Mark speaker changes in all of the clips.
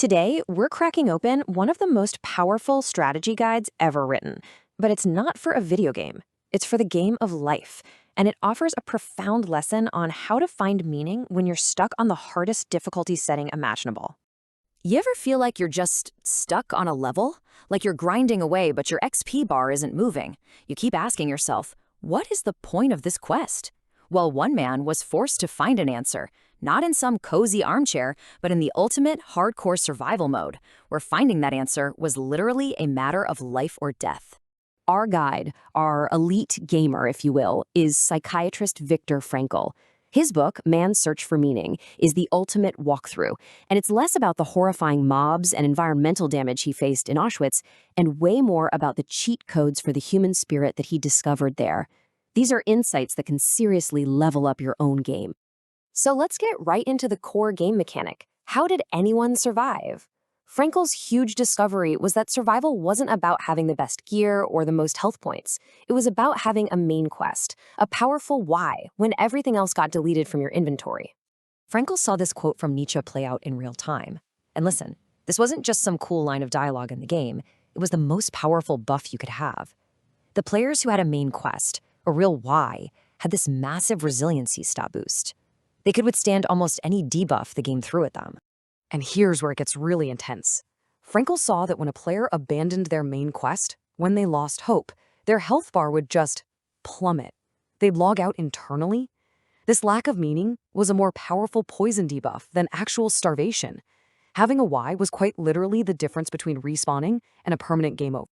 Speaker 1: Today, we're cracking open one of the most powerful strategy guides ever written. But it's not for a video game, it's for the game of life. And it offers a profound lesson on how to find meaning when you're stuck on the hardest difficulty setting imaginable.
Speaker 2: You ever feel like you're just stuck on a level? Like you're grinding away, but your XP bar isn't moving. You keep asking yourself, what is the point of this quest? Well, one man was forced to find an answer, not in some cozy armchair, but in the ultimate hardcore survival mode, where finding that answer was literally a matter of life or death. Our guide, our elite gamer, if you will, is psychiatrist Viktor Frankl. His book, Man's Search for Meaning, is the ultimate walkthrough, and it's less about the horrifying mobs and environmental damage he faced in Auschwitz, and way more about the cheat codes for the human spirit that he discovered there. These are insights that can seriously level up your own game. So let's get right into the core game mechanic. How did anyone survive? Frankl's huge discovery was that survival wasn't about having the best gear or the most health points. It was about having a main quest, a powerful why, when everything else got deleted from your inventory. Frankl saw this quote from Nietzsche play out in real time. And listen, this wasn't just some cool line of dialogue in the game. It was the most powerful buff you could have. The players who had a main quest, a real why, had this massive resiliency stat boost. They could withstand almost any debuff the game threw at them. And here's where it gets really intense. Frankl saw that when a player abandoned their main quest, when they lost hope, their health bar would just plummet. They'd log out internally. This lack of meaning was a more powerful poison debuff than actual starvation. Having a why was quite literally the difference between respawning and a permanent game over.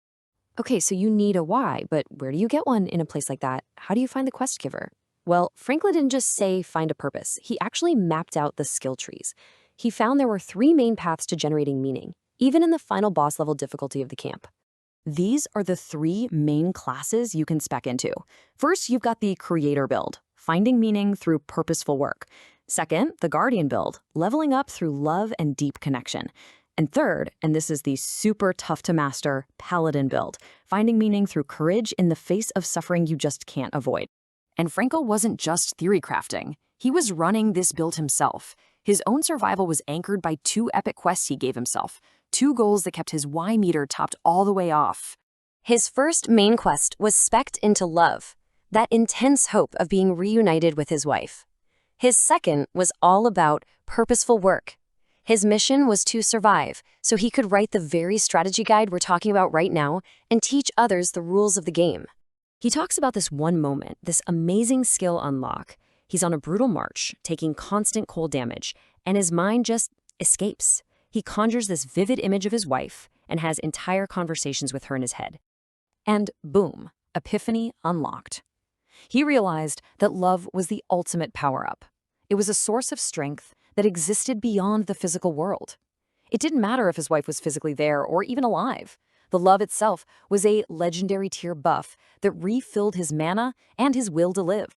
Speaker 2: Okay, so you need a why, but where do you get one in a place like that? How do you find the quest giver? Well, Frankl didn't just say find a purpose. He actually mapped out the skill trees. He found there were 3 main paths to generating meaning, even in the final boss level difficulty of the camp. These are the 3 main classes you can spec into. First, you've got the creator build, finding meaning through purposeful work. Second, the guardian build, leveling up through love and deep connection. And third, and this is the super tough to master, paladin build, finding meaning through courage in the face of suffering you just can't avoid. And Frankl wasn't just theory crafting. He was running this build himself. His own survival was anchored by 2 epic quests he gave himself, 2 goals that kept his Y meter topped all the way off. His first main quest was specced into love, that intense hope of being reunited with his wife. His second was all about purposeful work. His mission was to survive, so he could write the very strategy guide we're talking about right now and teach others the rules of the game. He talks about this one moment, this amazing skill unlock. He's on a brutal march, taking constant cold damage, and his mind just escapes. He conjures this vivid image of his wife and has entire conversations with her in his head. And boom, epiphany unlocked. He realized that love was the ultimate power-up. It was a source of strength that existed beyond the physical world. It didn't matter if his wife was physically there or even alive. The love itself was a legendary tier buff that refilled his mana and his will to live.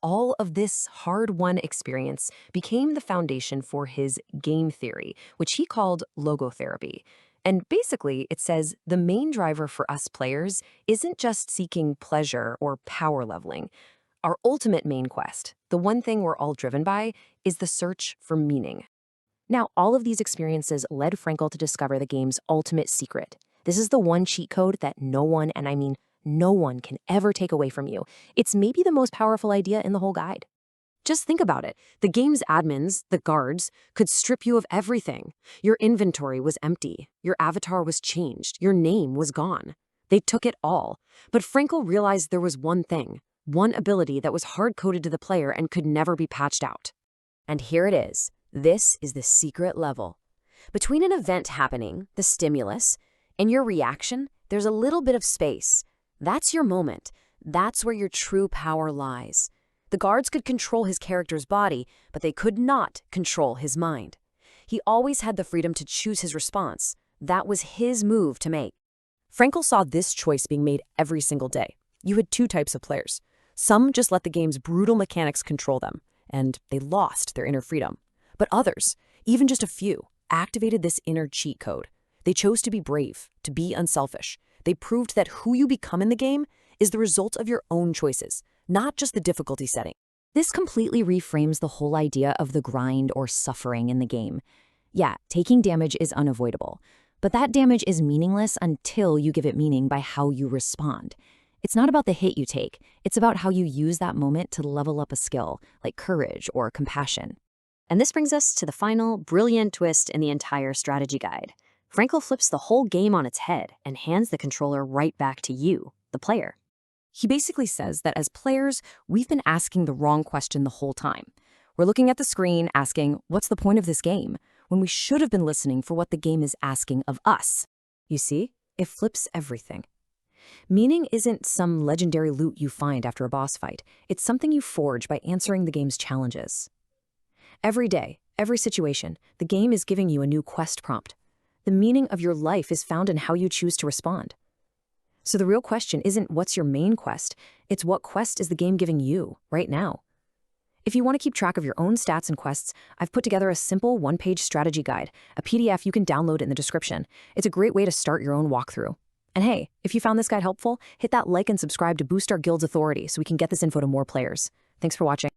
Speaker 2: All of this hard-won experience became the foundation for his game theory, which he called logotherapy. And basically, it says the main driver for us players isn't just seeking pleasure or power leveling. Our ultimate main quest, the one thing we're all driven by, is the search for meaning. Now, all of these experiences led Frankl to discover the game's ultimate secret. This is the one cheat code that no one, and I mean no one, can ever take away from you. It's maybe the most powerful idea in the whole guide. Just think about it. The game's admins, the guards, could strip you of everything. Your inventory was empty. Your avatar was changed. Your name was gone. They took it all. But Frankl realized there was one thing, one ability that was hard-coded to the player and could never be patched out. And here it is. This is the secret level. Between an event happening, the stimulus, and your reaction, there's a little bit of space. That's your moment. That's where your true power lies. The guards could control his character's body, but they could not control his mind. He always had the freedom to choose his response. That was his move to make. Frankl saw this choice being made every single day. You had 2 types of players. Some just let the game's brutal mechanics control them, and they lost their inner freedom. But others, even just a few, activated this inner cheat code. They chose to be brave, to be unselfish. They proved that who you become in the game is the result of your own choices, not just the difficulty setting. This completely reframes the whole idea of the grind or suffering in the game. Yeah, taking damage is unavoidable. But that damage is meaningless until you give it meaning by how you respond. It's not about the hit you take, it's about how you use that moment to level up a skill, like courage or compassion.
Speaker 1: And this brings us to the final, brilliant twist in the entire strategy guide. Frankl flips the whole game on its head and hands the controller right back to you, the player.
Speaker 2: He basically says that as players, we've been asking the wrong question the whole time. We're looking at the screen asking, what's the point of this game? When we should have been listening for what the game is asking of us. You see, it flips everything. Meaning isn't some legendary loot you find after a boss fight. It's something you forge by answering the game's challenges. Every day, every situation, the game is giving you a new quest prompt. The meaning of your life is found in how you choose to respond. So the real question isn't what's your main quest, it's what quest is the game giving you right now. If you want to keep track of your own stats and quests, I've put together a simple one-page strategy guide, a PDF you can download in the description. It's a great way to start your own walkthrough. And hey, if you found this guide helpful, hit that like and subscribe to boost our guild's authority so we can get this info to more players. Thanks for watching.